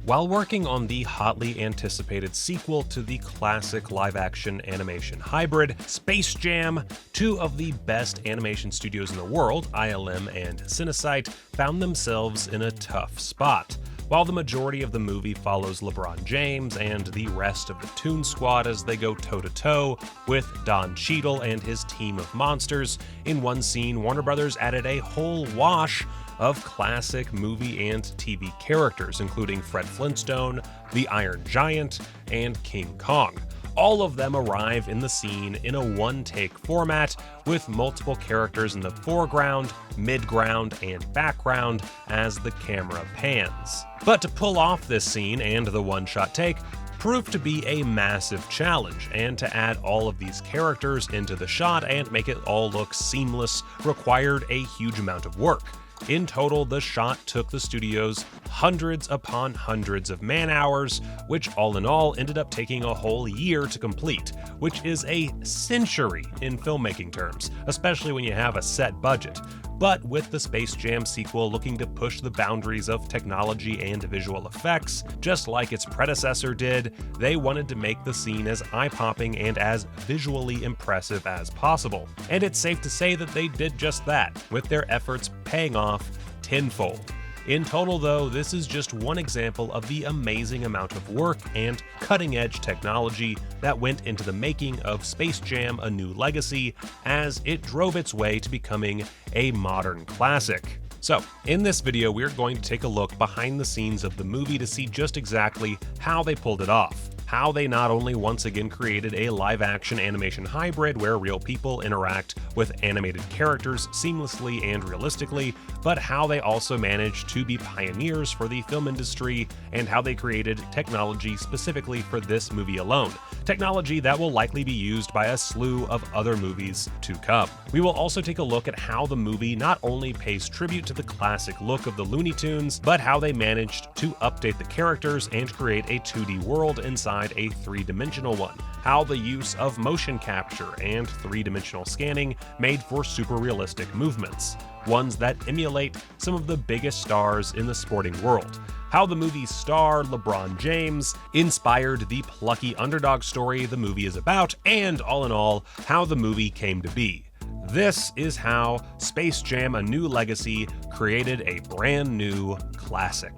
While working on the hotly anticipated sequel to the classic live-action animation hybrid, Space Jam, two of the best animation studios in the world, ILM and Cinesite, found themselves in a tough spot. While the majority of the movie follows LeBron James and the rest of the Toons squad as they go toe-to-toe with Don Cheadle and his team of monsters, in one scene Warner Bros. Added a whole wash of classic movie and TV characters, including Fred Flintstone, the Iron Giant, and King Kong. All of them arrive in the scene in a one-take format with multiple characters in the foreground, midground, and background as the camera pans. But to pull off this scene and the one-shot take proved to be a massive challenge, and to add all of these characters into the shot and make it all look seamless required a huge amount of work. In total, the shot took the studios hundreds upon hundreds of man-hours, which all in all ended up taking a whole year to complete, which is a century in filmmaking terms, especially when you have a set budget. But with the Space Jam sequel looking to push the boundaries of technology and visual effects, just like its predecessor did, they wanted to make the scene as eye-popping and as visually impressive as possible. And it's safe to say that they did just that, with their efforts paying off tenfold. In total, though, this is just one example of the amazing amount of work and cutting-edge technology that went into the making of Space Jam: A New Legacy as it drove its way to becoming a modern classic. So, in this video, we're going to take a look behind the scenes of the movie to see just exactly how they pulled it off. How they not only once again created a live-action animation hybrid where real people interact with animated characters seamlessly and realistically, but how they also managed to be pioneers for the film industry and how they created technology specifically for this movie alone. Technology that will likely be used by a slew of other movies to come. We will also take a look at how the movie not only pays tribute to the classic look of the Looney Tunes, but how they managed to update the characters and create a 2D world inside a three-dimensional one, how the use of motion capture and three-dimensional scanning made for super realistic movements, ones that emulate some of the biggest stars in the sporting world, how the movie's star, LeBron James, inspired the plucky underdog story the movie is about, and all in all, how the movie came to be. This is how Space Jam: A New Legacy created a brand new classic.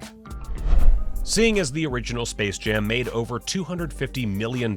Seeing as the original Space Jam made over $250 million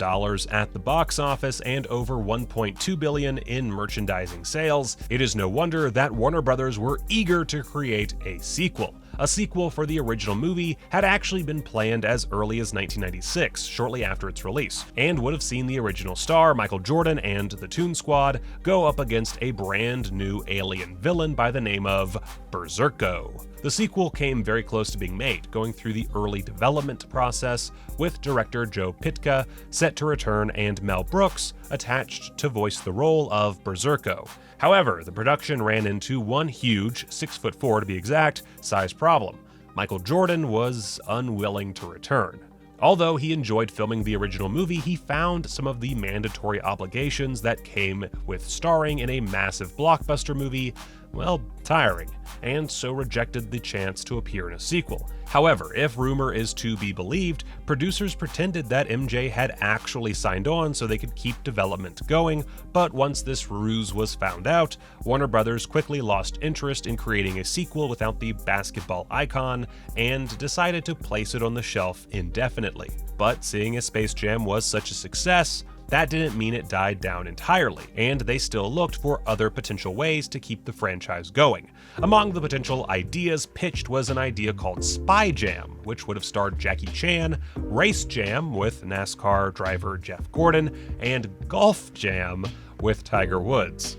at the box office and over $1.2 billion in merchandising sales, it is no wonder that Warner Bros. Were eager to create a sequel. A sequel for the original movie had actually been planned as early as 1996, shortly after its release, and would have seen the original star, Michael Jordan, and the Toon Squad go up against a brand new alien villain by the name of Berserko. The sequel came very close to being made, going through the early development process, with director Joe Pytka set to return and Mel Brooks attached to voice the role of Berserko. However, the production ran into one huge, 6'4" to be exact, size problem. Michael Jordan was unwilling to return. Although he enjoyed filming the original movie, he found some of the mandatory obligations that came with starring in a massive blockbuster movie, well, tiring, and so rejected the chance to appear in a sequel. However, if rumor is to be believed, producers pretended that MJ had actually signed on so they could keep development going, but once this ruse was found out, Warner Bros. Quickly lost interest in creating a sequel without the basketball icon and decided to place it on the shelf indefinitely. But seeing as Space Jam was such a success, that didn't mean it died down entirely, and they still looked for other potential ways to keep the franchise going. Among the potential ideas pitched was an idea called Spy Jam, which would have starred Jackie Chan, Race Jam with NASCAR driver Jeff Gordon, and Golf Jam with Tiger Woods.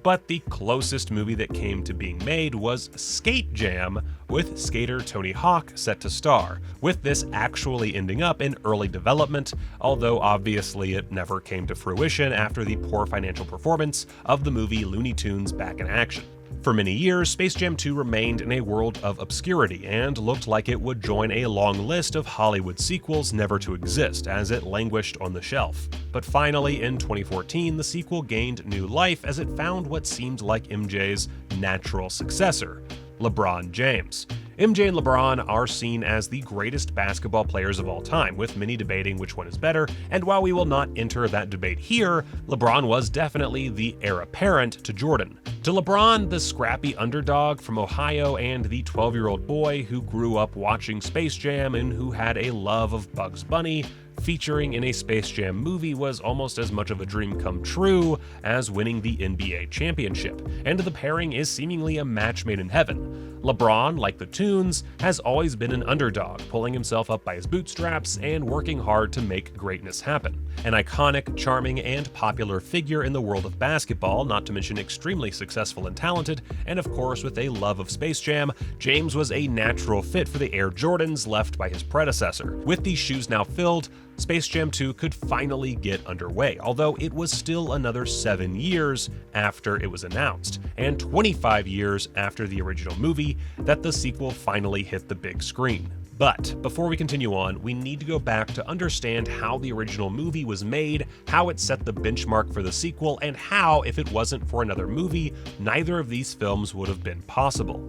But the closest movie that came to being made was Skate Jam, with skater Tony Hawk set to star, with this actually ending up in early development, although obviously it never came to fruition after the poor financial performance of the movie Looney Tunes Back in Action. For many years, Space Jam 2 remained in a world of obscurity and looked like it would join a long list of Hollywood sequels never to exist as it languished on the shelf. But finally, in 2014, the sequel gained new life as it found what seemed like MJ's natural successor, LeBron James. MJ and LeBron are seen as the greatest basketball players of all time, with many debating which one is better, and while we will not enter that debate here, LeBron was definitely the heir apparent to Jordan. To LeBron, the scrappy underdog from Ohio and the 12-year-old boy who grew up watching Space Jam and who had a love of Bugs Bunny, featuring in a Space Jam movie was almost as much of a dream come true as winning the NBA championship, and the pairing is seemingly a match made in heaven. LeBron, like the Toons, has always been an underdog, pulling himself up by his bootstraps and working hard to make greatness happen. An iconic, charming, and popular figure in the world of basketball, not to mention extremely successful and talented, and of course with a love of Space Jam, James was a natural fit for the Air Jordans left by his predecessor. With these shoes now filled, Space Jam 2 could finally get underway, although it was still another 7 years after it was announced, and 25 years after the original movie, that the sequel finally hit the big screen. But before we continue on, we need to go back to understand how the original movie was made, how it set the benchmark for the sequel, and how, if it wasn't for another movie, neither of these films would have been possible.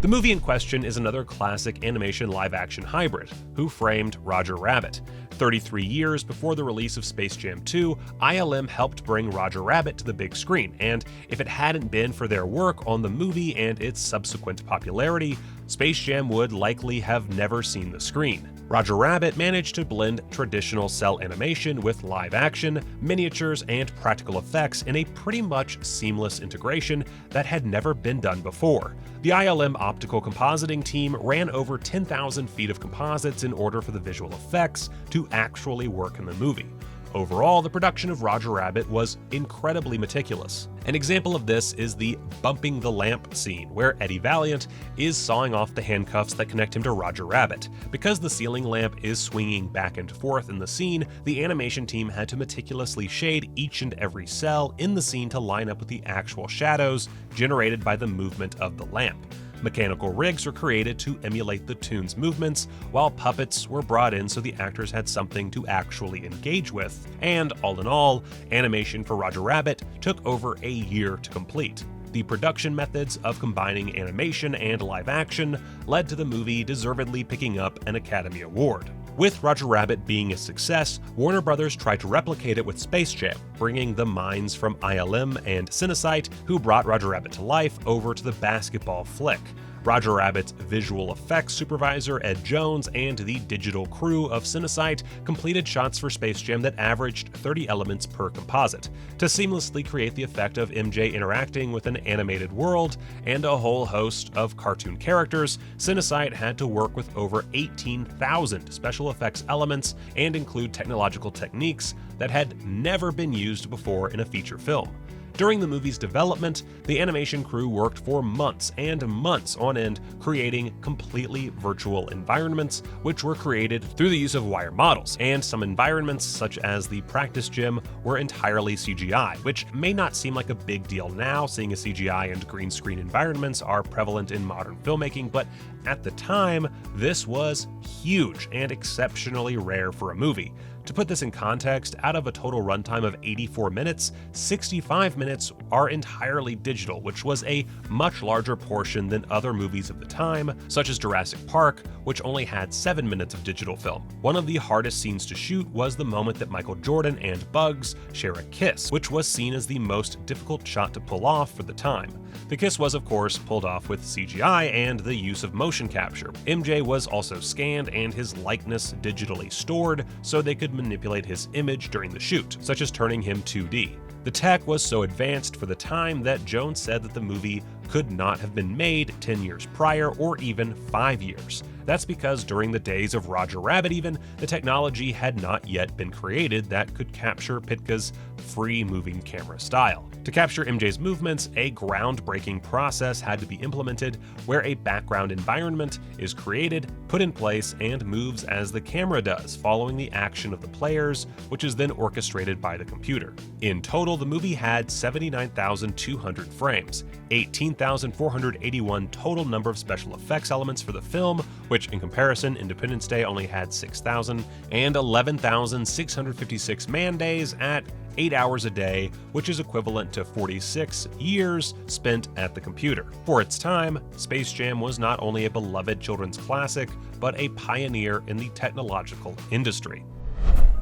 The movie in question is another classic animation live-action hybrid, Who Framed Roger Rabbit. 33 years before the release of Space Jam 2, ILM helped bring Roger Rabbit to the big screen, and if it hadn't been for their work on the movie and its subsequent popularity, Space Jam would likely have never seen the screen. Roger Rabbit managed to blend traditional cell animation with live action, miniatures, and practical effects in a pretty much seamless integration that had never been done before. The ILM optical compositing team ran over 10,000 feet of composites in order for the visual effects to actually work in the movie. Overall, the production of Roger Rabbit was incredibly meticulous. An example of this is the bumping the lamp scene, where Eddie Valiant is sawing off the handcuffs that connect him to Roger Rabbit. Because the ceiling lamp is swinging back and forth in the scene, the animation team had to meticulously shade each and every cell in the scene to line up with the actual shadows generated by the movement of the lamp. Mechanical rigs were created to emulate the Toons' movements, while puppets were brought in so the actors had something to actually engage with, and all in all, animation for Roger Rabbit took over a year to complete. The production methods of combining animation and live action led to the movie deservedly picking up an Academy Award. With Roger Rabbit being a success, Warner Brothers tried to replicate it with Space Jam, bringing the minds from ILM and Cinesite, who brought Roger Rabbit to life, over to the basketball flick. Roger Rabbit's visual effects supervisor Ed Jones and the digital crew of Cinesite completed shots for Space Jam that averaged 30 elements per composite. To seamlessly create the effect of MJ interacting with an animated world and a whole host of cartoon characters, Cinesite had to work with over 18,000 special effects elements and include technological techniques that had never been used before in a feature film. During the movie's development, the animation crew worked for months and months on end creating completely virtual environments, which were created through the use of wire models, and some environments, such as the practice gym, were entirely CGI, which may not seem like a big deal now, seeing as CGI and green screen environments are prevalent in modern filmmaking, but at the time, this was huge and exceptionally rare for a movie. To put this in context, out of a total runtime of 84 minutes, 65 minutes are entirely digital, which was a much larger portion than other movies of the time, such as Jurassic Park, which only had 7 minutes of digital film. One of the hardest scenes to shoot was the moment that Michael Jordan and Bugs share a kiss, which was seen as the most difficult shot to pull off for the time. The kiss was, of course, pulled off with CGI and the use of motion capture. MJ was also scanned and his likeness digitally stored so they could manipulate his image during the shoot, such as turning him 2D. The tech was so advanced for the time that Jones said that the movie could not have been made 10 years prior or even 5 years. That's because during the days of Roger Rabbit even, the technology had not yet been created that could capture Pitka's free-moving camera style. To capture MJ's movements, a groundbreaking process had to be implemented where a background environment is created, put in place, and moves as the camera does, following the action of the players, which is then orchestrated by the computer. In total, the movie had 79,200 frames, 18,481 total number of special effects elements for the film, which in comparison, Independence Day only had 6,000, and 11,656 man days at 8 hours a day, which is equivalent to 46 years spent at the computer. For its time, Space Jam was not only a beloved children's classic, but a pioneer in the technological industry.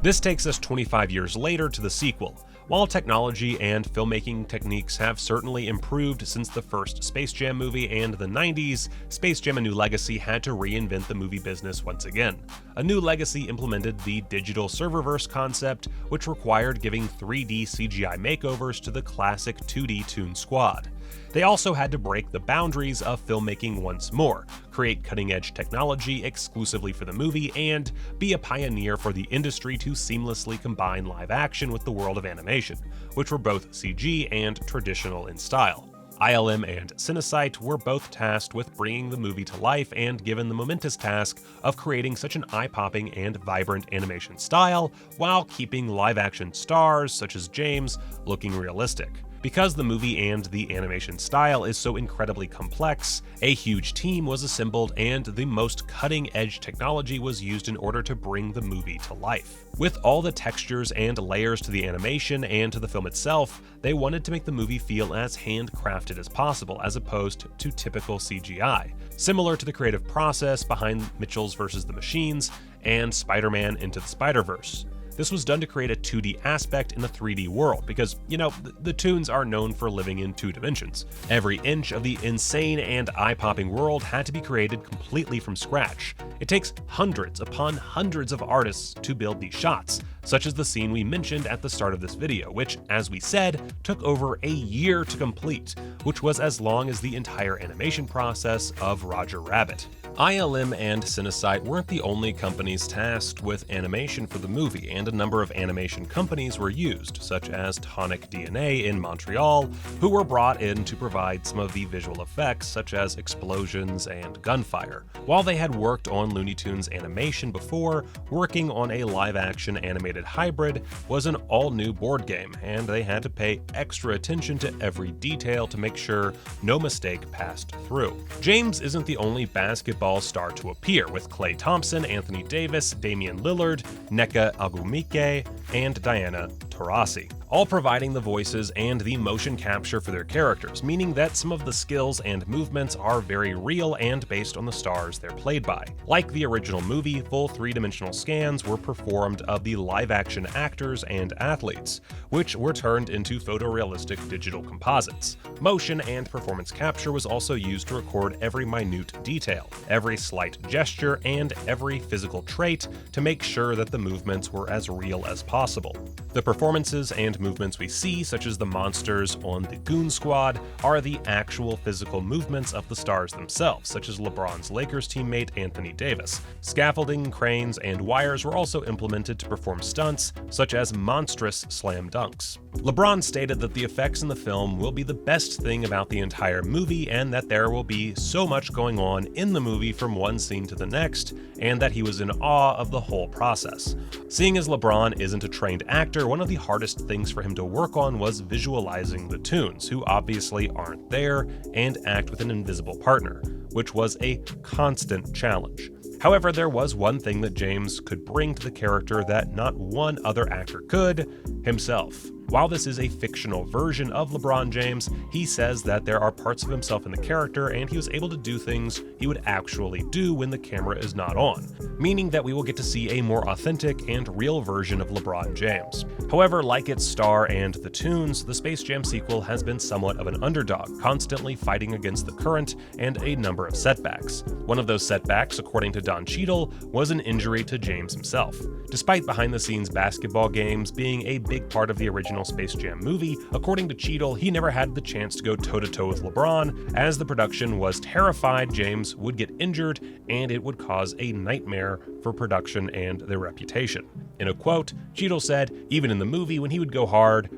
This takes us 25 years later to the sequel. While technology and filmmaking techniques have certainly improved since the first Space Jam movie and the 90s, Space Jam: A New Legacy had to reinvent the movie business once again. A New Legacy implemented the digital serververse concept, which required giving 3D CGI makeovers to the classic 2D Toon squad. They also had to break the boundaries of filmmaking once more, create cutting-edge technology exclusively for the movie, and be a pioneer for the industry to seamlessly combine live action with the world of animation, which were both CG and traditional in style. ILM and Cinesite were both tasked with bringing the movie to life and given the momentous task of creating such an eye-popping and vibrant animation style while keeping live-action stars such as James looking realistic. Because the movie and the animation style is so incredibly complex, a huge team was assembled and the most cutting-edge technology was used in order to bring the movie to life. With all the textures and layers to the animation and to the film itself, they wanted to make the movie feel as handcrafted as possible as opposed to typical CGI, similar to the creative process behind Mitchell's vs. the Machines and Spider-Man Into the Spider-Verse. This was done to create a 2D aspect in the 3D world because, the Toons are known for living in 2 dimensions. Every inch of the insane and eye-popping world had to be created completely from scratch. It takes hundreds upon hundreds of artists to build these shots, such as the scene we mentioned at the start of this video, which, as we said, took over a year to complete, which was as long as the entire animation process of Roger Rabbit. ILM and Cinesite weren't the only companies tasked with animation for the movie, and a number of animation companies were used, such as Tonic DNA in Montreal, who were brought in to provide some of the visual effects such as explosions and gunfire. While they had worked on Looney Tunes animation before, working on a live-action animated hybrid was an all-new board game, and they had to pay extra attention to every detail to make sure no mistake passed through. James isn't the only basketball star to appear, with Klay Thompson, Anthony Davis, Damian Lillard, Nneka Ogwumike, and Diana Taurasi, all providing the voices and the motion capture for their characters, meaning that some of the skills and movements are very real and based on the stars they're played by. Like the original movie, full 3-dimensional scans were performed of the live-action actors and athletes, which were turned into photorealistic digital composites. Motion and performance capture was also used to record every minute detail, every slight gesture, and every physical trait to make sure that the movements were as real as possible. The performances and movements we see, such as the monsters on the Goon Squad, are the actual physical movements of the stars themselves, such as LeBron's Lakers teammate Anthony Davis. Scaffolding, cranes, and wires were also implemented to perform stunts, such as monstrous slam dunks. LeBron stated that the effects in the film will be the best thing about the entire movie and that there will be so much going on in the movie from one scene to the next, and that he was in awe of the whole process. Seeing as LeBron isn't a trained actor, one of the hardest things for him to work on was visualizing the Toons, who obviously aren't there, and act with an invisible partner, which was a constant challenge. However, there was one thing that James could bring to the character that not one other actor could: himself. While this is a fictional version of LeBron James, he says that there are parts of himself in the character and he was able to do things he would actually do when the camera is not on, meaning that we will get to see a more authentic and real version of LeBron James. However, like its star and the Toons, the Space Jam sequel has been somewhat of an underdog, constantly fighting against the current and a number of setbacks. One of those setbacks, according to Don Cheadle, was an injury to James himself. Despite behind-the-scenes basketball games being a big part of the original Space Jam movie, according to Cheadle, he never had the chance to go toe-to-toe with LeBron, as the production was terrified James would get injured and it would cause a nightmare for production and their reputation. In a quote, Cheadle said, "Even in the movie, when he would go hard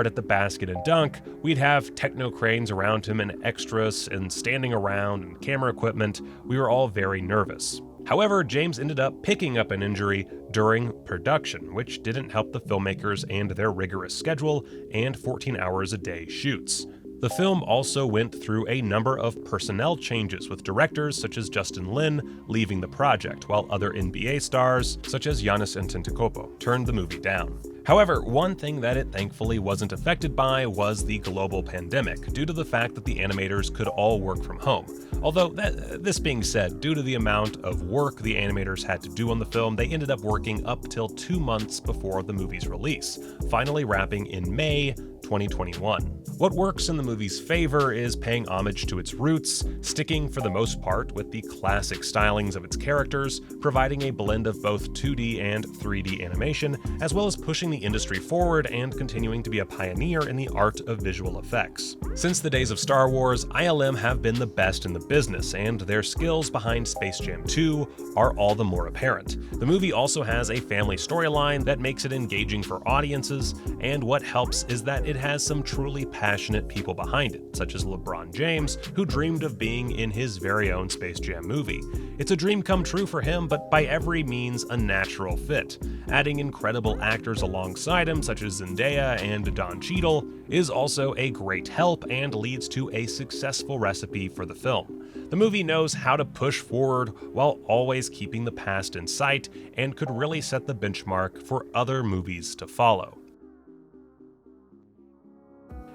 at the basket and dunk, we'd have techno cranes around him and extras and standing around and camera equipment. We were all very nervous." However, James ended up picking up an injury during production, which didn't help the filmmakers and their rigorous schedule and 14 hours a day shoots. The film also went through a number of personnel changes, with directors such as Justin Lin leaving the project, while other NBA stars such as Giannis Antetokounmpo turned the movie down. However, one thing that it thankfully wasn't affected by was the global pandemic, due to the fact that the animators could all work from home. Although, this being said, due to the amount of work the animators had to do on the film, they ended up working up till 2 months before the movie's release, finally wrapping in May 2021. What works in the movie's favor is paying homage to its roots, sticking for the most part with the classic stylings of its characters, providing a blend of both 2D and 3D animation, as well as pushing the industry forward and continuing to be a pioneer in the art of visual effects. Since the days of Star Wars, ILM have been the best in the business, and their skills behind Space Jam 2 are all the more apparent. The movie also has a family storyline that makes it engaging for audiences, and what helps is that it has some truly passionate people behind it, such as LeBron James, who dreamed of being in his very own Space Jam movie. It's a dream come true for him, but by every means a natural fit. Adding incredible actors alongside him, such as Zendaya and Don Cheadle, is also a great help and leads to a successful recipe for the film. The movie knows how to push forward while always keeping the past in sight, and could really set the benchmark for other movies to follow.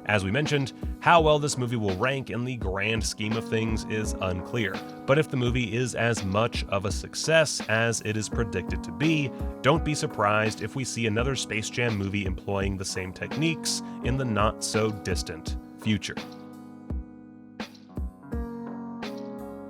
As we mentioned, how well this movie will rank in the grand scheme of things is unclear, but if the movie is as much of a success as it is predicted to be, don't be surprised if we see another Space Jam movie employing the same techniques in the not-so-distant future.